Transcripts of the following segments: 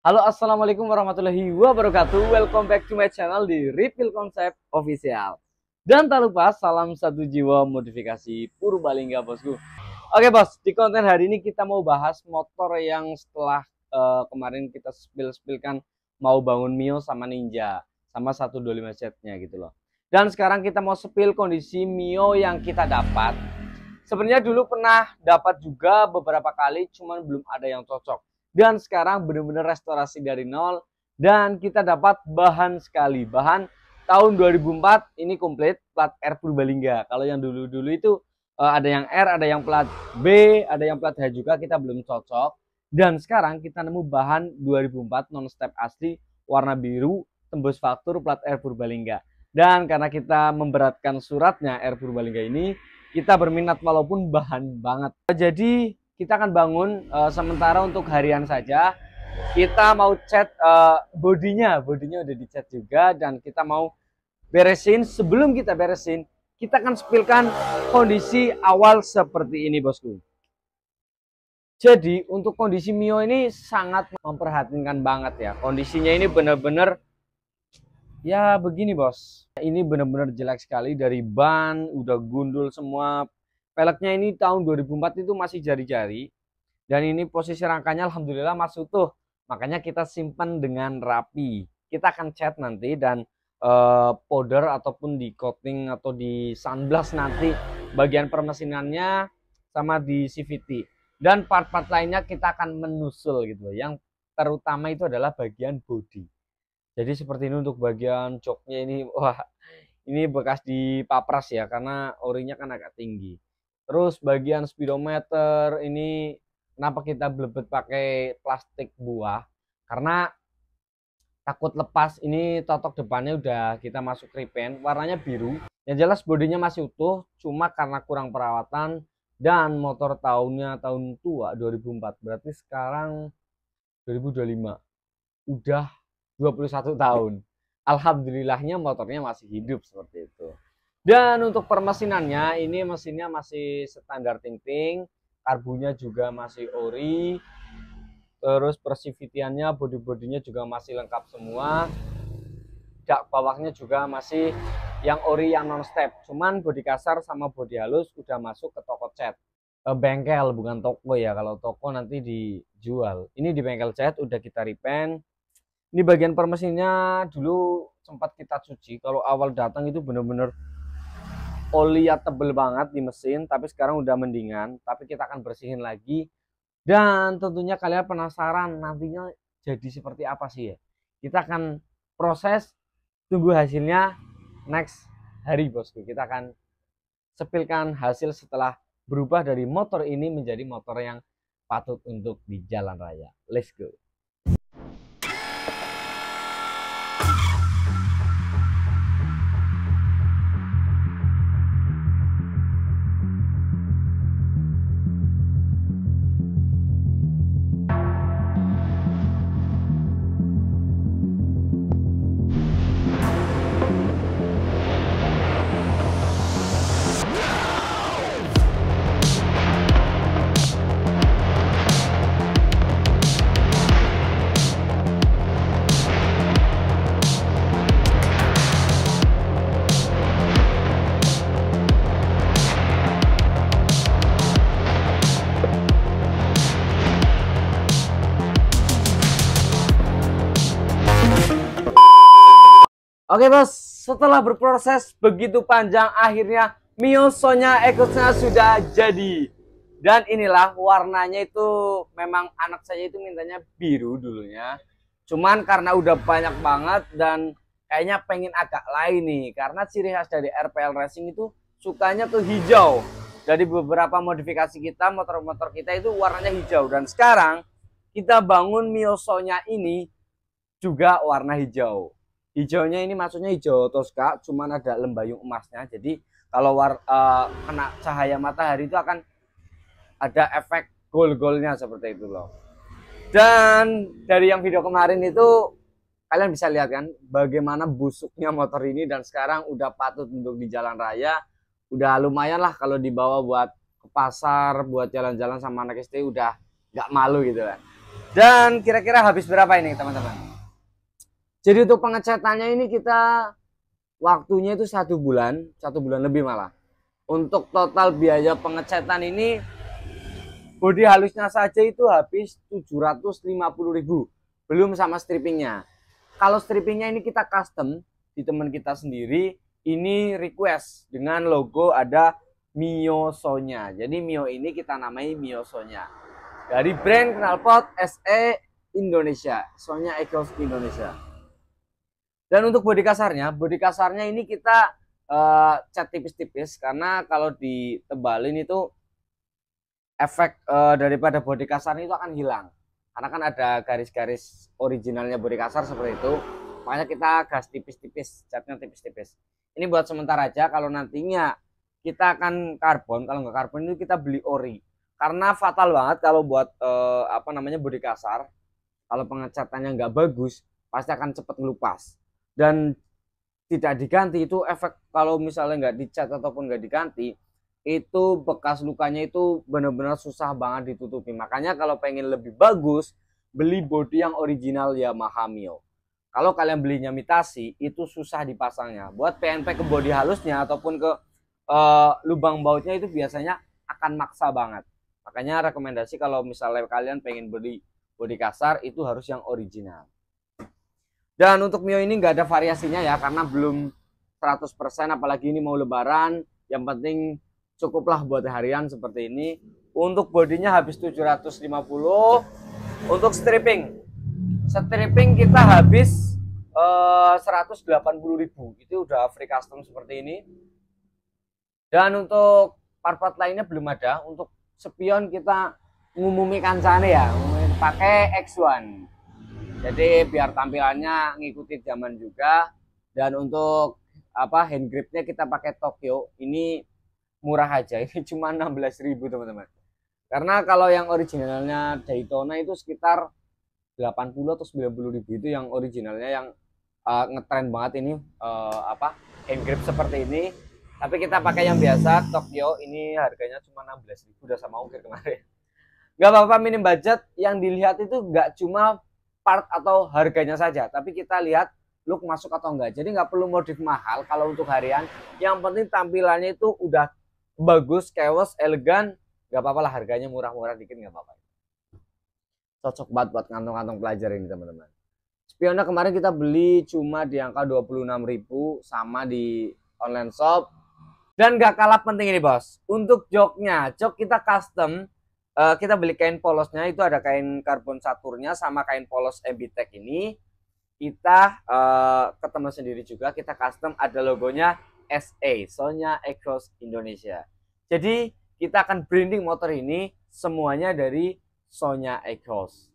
Halo, assalamualaikum warahmatullahi wabarakatuh. Welcome back to my channel di Refill Concept Official. Dan tak lupa salam satu jiwa modifikasi Purbalingga, bosku. Oke bos, di konten hari ini kita mau bahas motor yang setelah kemarin kita spill-spillkan mau bangun Mio sama Ninja sama 125 setnya gitu loh. Dan sekarang kita mau spill kondisi Mio yang kita dapat. Sebenarnya dulu pernah dapat juga beberapa kali, cuman belum ada yang cocok. Dan sekarang benar-benar restorasi dari nol. Dan kita dapat bahan sekali. Bahan tahun 2004 ini komplit plat R Purbalingga. Kalau yang dulu-dulu itu ada yang R, ada yang plat B, ada yang plat H juga, kita belum cocok. Dan sekarang kita nemu bahan 2004 non step asli warna biru tembus faktur plat R Purbalingga. Dan karena kita memberatkan suratnya R Purbalingga ini, kita berminat walaupun bahan banget. Jadi kita akan bangun sementara untuk harian saja. Kita mau cat bodinya udah dicat juga, dan kita mau beresin. Sebelum kita beresin, kita akan spillkan kondisi awal seperti ini, bosku. Jadi untuk kondisi Mio ini sangat memperhatikan banget ya. Kondisinya ini benar-benar ya begini, bos. Ini benar-benar jelek sekali, dari ban udah gundul semua. Peleknya ini tahun 2004 itu masih jari-jari. Dan ini posisi rangkanya alhamdulillah masih utuh. Makanya kita simpan dengan rapi. Kita akan cat nanti dan powder ataupun di coating atau di sunblast nanti bagian permesinannya sama di CVT. Dan part-part lainnya kita akan menusul gitu. Yang terutama itu adalah bagian body. Jadi seperti ini untuk bagian joknya ini. Wah, ini bekas dipapras ya karena orinya kan agak tinggi. Terus bagian speedometer ini kenapa kita blebet pakai plastik buah? Karena takut lepas. Ini totok depannya udah kita masuk repaint, warnanya biru. Yang jelas bodinya masih utuh, cuma karena kurang perawatan dan motor tahunnya tahun tua 2004. Berarti sekarang 2025. Udah 21 tahun. Alhamdulillahnya motornya masih hidup seperti itu. Dan untuk permesinannya ini mesinnya masih standar ting-ting, karbunya juga masih ori, terus persivitiannya, bodi-bodinya juga masih lengkap semua. Jak bawahnya juga masih yang ori, yang non step. Cuman bodi kasar sama bodi halus udah masuk ke toko cat, bengkel bukan toko ya. Kalau toko nanti dijual. Ini di bengkel cat udah kita repaint. Ini bagian permesinnya dulu sempat kita cuci. Kalau awal datang itu bener-bener oli ya, tebel banget di mesin, tapi sekarang udah mendingan. Tapi kita akan bersihin lagi. Dan tentunya kalian penasaran nantinya jadi seperti apa sih ya. Kita akan proses, tunggu hasilnya next hari, bosku. Kita akan sepilkan hasil setelah berubah dari motor ini menjadi motor yang patut untuk di jalan raya. Let's go. Oke bos, setelah berproses begitu panjang, akhirnya Mio Sonya Ecosnya sudah jadi. Dan inilah warnanya, itu memang anak saya itu mintanya biru dulunya. Cuman karena udah banyak banget dan kayaknya pengen agak lain nih. Karena ciri khas dari RPL Racing itu sukanya tuh hijau. Dari beberapa modifikasi kita, motor-motor kita itu warnanya hijau. Dan sekarang kita bangun Mio Sonya ini juga warna hijau. Hijaunya ini maksudnya hijau toska, cuman ada lembayung emasnya. Jadi kalau kena cahaya matahari itu akan ada efek gold-goldnya seperti itu loh. Dan dari yang video kemarin itu kalian bisa lihat kan bagaimana busuknya motor ini, dan sekarang udah patut untuk di jalan raya. Udah lumayan lah kalau dibawa buat ke pasar, buat jalan-jalan sama anak istri, udah nggak malu gitu kan. Dan kira-kira habis berapa ini teman-teman? Jadi untuk pengecatannya ini kita waktunya itu 1 bulan, 1 bulan lebih malah. Untuk total biaya pengecatan ini bodi halusnya saja itu habis 750.000, belum sama strippingnya. Kalau strippingnya ini kita custom di teman kita sendiri, ini request dengan logo ada Mio Sonya. Jadi Mio ini kita namai Mio Sonya dari brand knalpot SE Indonesia, Sonya Exhaust Indonesia. Dan untuk bodi kasarnya ini kita cat tipis-tipis, karena kalau ditebalin itu efek daripada bodi kasar itu akan hilang, karena kan ada garis-garis originalnya bodi kasar seperti itu. Makanya kita gas tipis-tipis, catnya tipis-tipis. Ini buat sementara aja, kalau nantinya kita akan karbon, kalau nggak karbon itu kita beli ori, karena fatal banget kalau buat bodi kasar. Kalau pengecatannya nggak bagus pasti akan cepat ngelupas dan tidak diganti. Itu efek kalau misalnya nggak dicat ataupun nggak diganti, itu bekas lukanya itu benar-benar susah banget ditutupi. Makanya kalau pengen lebih bagus, beli bodi yang original Yamaha Mio. Kalau kalian belinya imitasi, itu susah dipasangnya. Buat PNP ke bodi halusnya ataupun ke lubang bautnya itu biasanya akan maksa banget. Makanya rekomendasi kalau misalnya kalian pengen beli bodi kasar itu harus yang original. Dan untuk Mio ini nggak ada variasinya ya, karena belum 100%, apalagi ini mau lebaran. Yang penting cukuplah buat harian seperti ini. Untuk bodinya habis 750. Untuk stripping kita habis 180.000. Itu udah free custom seperti ini. Dan untuk part-part lainnya belum ada. Untuk spion kita ngumumi kancane ya, pakai X1. Jadi biar tampilannya ngikuti zaman juga. Dan untuk hand gripnya kita pakai Tokyo. Ini murah aja, ini cuma 16.000 teman-teman. Karena kalau yang originalnya Daytona itu sekitar 80 atau 90.000, itu yang originalnya yang ngetren banget ini hand grip seperti ini. Tapi kita pakai yang biasa Tokyo, ini harganya cuma 16.000, udah sama ongkir kemarin. Nggak apa-apa, minim budget. Yang dilihat itu nggak cuma part atau harganya saja, tapi kita lihat look masuk atau enggak. Jadi nggak perlu modif mahal kalau untuk harian. Yang penting tampilannya itu udah bagus, chaos, elegan. Nggak apa-apa lah, harganya murah-murah dikit nggak apa-apa. Cocok banget buat kantong-kantong pelajar ini teman-teman. Spionnya kemarin kita beli cuma di angka 26.000 sama di online shop. Dan nggak kalah penting ini bos, untuk joknya, jok kita custom. Kita beli kain polosnya, itu ada kain karbon Saturnya sama kain polos MBTech ini. Kita ke teman sendiri juga, kita custom, ada logonya SE, Sonya Exhaust Indonesia. Jadi kita akan branding motor ini semuanya dari Sonya Exhaust.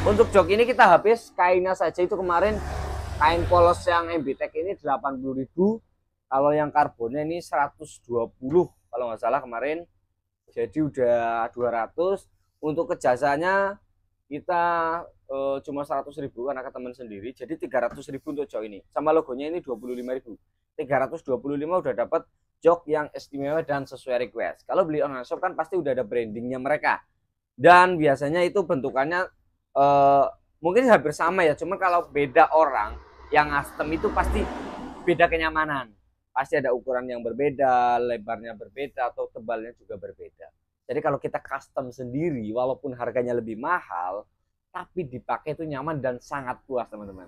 Untuk jok ini kita habis kainnya saja itu kemarin kain polos yang MBTech ini 80.000. Kalau yang karbonnya ini 120 kalau nggak salah kemarin. Jadi udah 200. Untuk kejasanya kita cuma 100.000 karena ke teman sendiri. Jadi 300.000 untuk jok ini. Sama logonya ini 25.000. 325 udah dapat jok yang istimewa dan sesuai request. Kalau beli online shop kan pasti udah ada brandingnya mereka. Dan biasanya itu bentukannya mungkin hampir sama ya. Cuma kalau beda orang yang custom itu pasti beda kenyamanan. Pasti ada ukuran yang berbeda, lebarnya berbeda, atau tebalnya juga berbeda. Jadi kalau kita custom sendiri, walaupun harganya lebih mahal, tapi dipakai itu nyaman dan sangat puas teman-teman.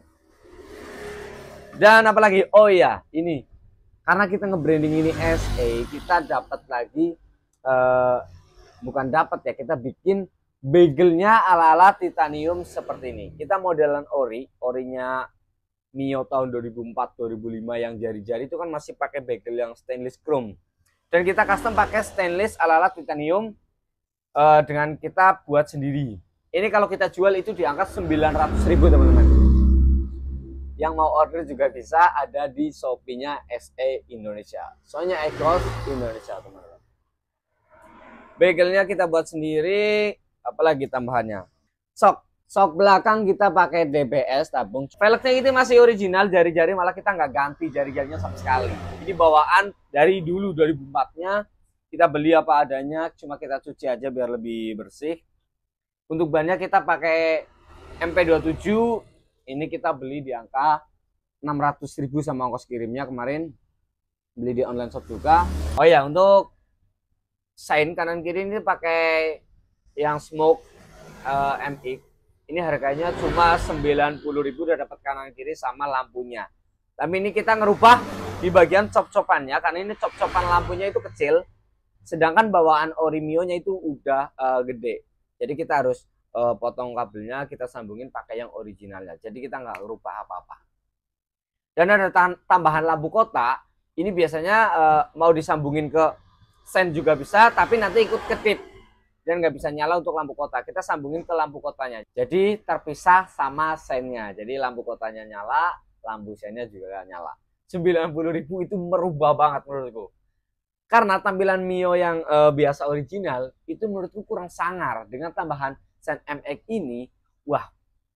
Dan apalagi, oh ya, ini karena kita nge-branding ini SE, kita dapat lagi, bukan dapat ya, kita bikin begelnya ala-ala titanium seperti ini. Kita modelan orinya Mio tahun 2004-2005 yang jari-jari itu kan masih pakai bagel yang stainless chrome. Dan kita custom pakai stainless ala-ala titanium dengan kita buat sendiri. Ini kalau kita jual itu di angka 900.000 teman-teman. Yang mau order juga bisa, ada di Shopee-nya SE Indonesia. Sonya Exhaust Indonesia teman-teman. Begelnya kita buat sendiri, apalagi tambahannya. Sok belakang kita pakai DBS tabung. Velgnya itu masih original, jari-jari malah kita nggak ganti jari-jarinya sama sekali. Ini bawaan dari dulu 2004-nya. Kita beli apa adanya, cuma kita cuci aja biar lebih bersih. Untuk bannya kita pakai MP27. Ini kita beli di angka 600.000 sama ongkos kirimnya kemarin. Beli di online shop juga. Oh ya, untuk sign kanan kiri ini pakai yang smoke MX. Ini harganya cuma 90.000 udah dapat kanan kiri sama lampunya. Tapi ini kita ngerubah di bagian cop-copannya karena ini cop-copan lampunya itu kecil. Sedangkan bawaan Orimio-nya itu udah gede. Jadi kita harus potong kabelnya, kita sambungin pakai yang originalnya. Jadi kita nggak ngerubah apa-apa. Dan ada tambahan lampu kota. Ini biasanya mau disambungin ke sen juga bisa, tapi nanti ikut kedip dan nggak bisa nyala untuk lampu kota. Kita sambungin ke lampu kotanya. Jadi terpisah sama sennya. Jadi lampu kotanya nyala, lampu sennya juga nyala. 90.000 itu merubah banget menurutku. Karena tampilan Mio yang biasa original itu menurutku kurang sangar. Dengan tambahan sen MX ini, wah,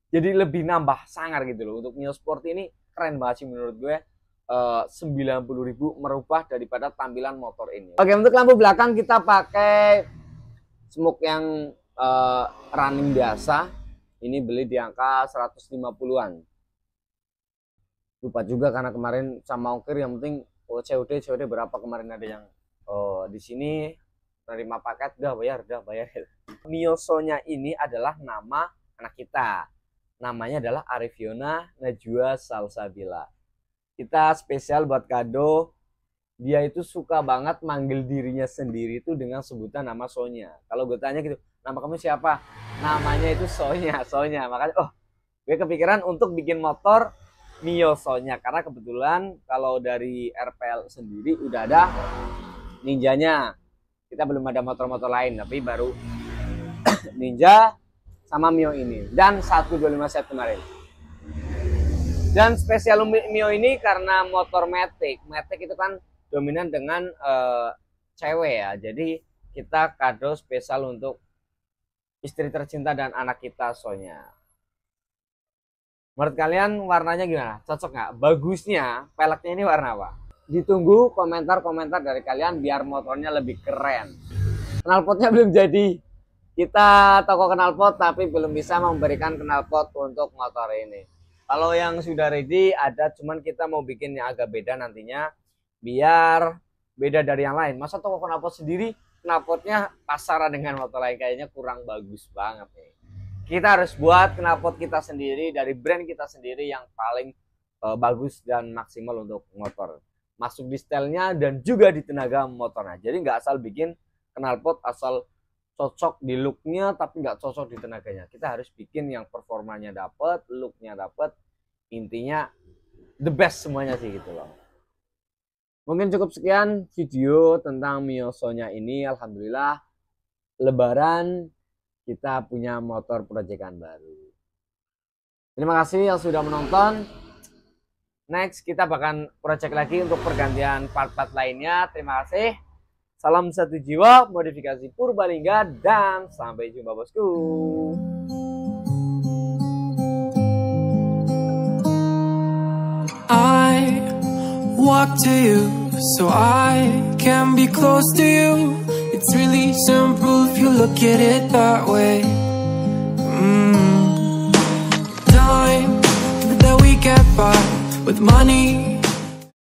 jadi lebih nambah sangar gitu loh. Untuk Mio Sport ini keren banget sih menurut gue. 90.000 merubah daripada tampilan motor ini. Oke, untuk lampu belakang kita pakai smoke yang running biasa. Ini beli di angka 150-an. Lupa juga karena kemarin sama ongkir, yang penting COD berapa kemarin ada yang di sini menerima paket udah bayar. Miosonya ini adalah nama anak kita. Namanya adalah Arifiona Najwa Salsabila. Kita spesial buat kado. Dia itu suka banget manggil dirinya sendiri itu dengan sebutan nama Sonya. Kalau gue tanya gitu, nama kamu siapa? Namanya itu Sonya. Makanya gue kepikiran untuk bikin motor Mio Sonya. Karena kebetulan kalau dari RPL sendiri udah ada Ninjanya. Kita belum ada motor-motor lain, tapi baru Ninja sama Mio ini. Dan 125 set kemarin. Dan spesial Mio ini karena motor Matic. Matic itu kan dominan dengan cewek ya. Jadi kita kado spesial untuk istri tercinta dan anak kita Sonya. Menurut kalian warnanya gimana? Cocok nggak? Bagusnya peleknya ini warna apa? Ditunggu komentar-komentar dari kalian biar motornya lebih keren. Knalpotnya belum jadi. Kita toko knalpot tapi belum bisa memberikan knalpot untuk motor ini. Kalau yang sudah ready ada, cuman kita mau bikin yang agak beda nantinya biar beda dari yang lain. Masa toko knalpot sendiri knalpotnya pasaran dengan motor lain, kayaknya kurang bagus banget nih. Kita harus buat knalpot kita sendiri dari brand kita sendiri yang paling bagus dan maksimal untuk motor. Masuk di stylenya dan juga di tenaga motornya. Jadi nggak asal bikin knalpot asal cocok di looknya tapi nggak cocok di tenaganya. Kita harus bikin yang performanya dapet, looknya dapet, intinya the best semuanya sih gitu loh. Mungkin cukup sekian video tentang Mio Sonya ini. Alhamdulillah Lebaran kita punya motor proyekan baru. Terima kasih yang sudah menonton. Next kita bakal project lagi untuk pergantian part-part lainnya. Terima kasih. Salam satu jiwa, modifikasi Purbalingga, dan sampai jumpa bosku. I walk to you so I can be close to you. It's really simple if you look at it that way. Time that we get by with money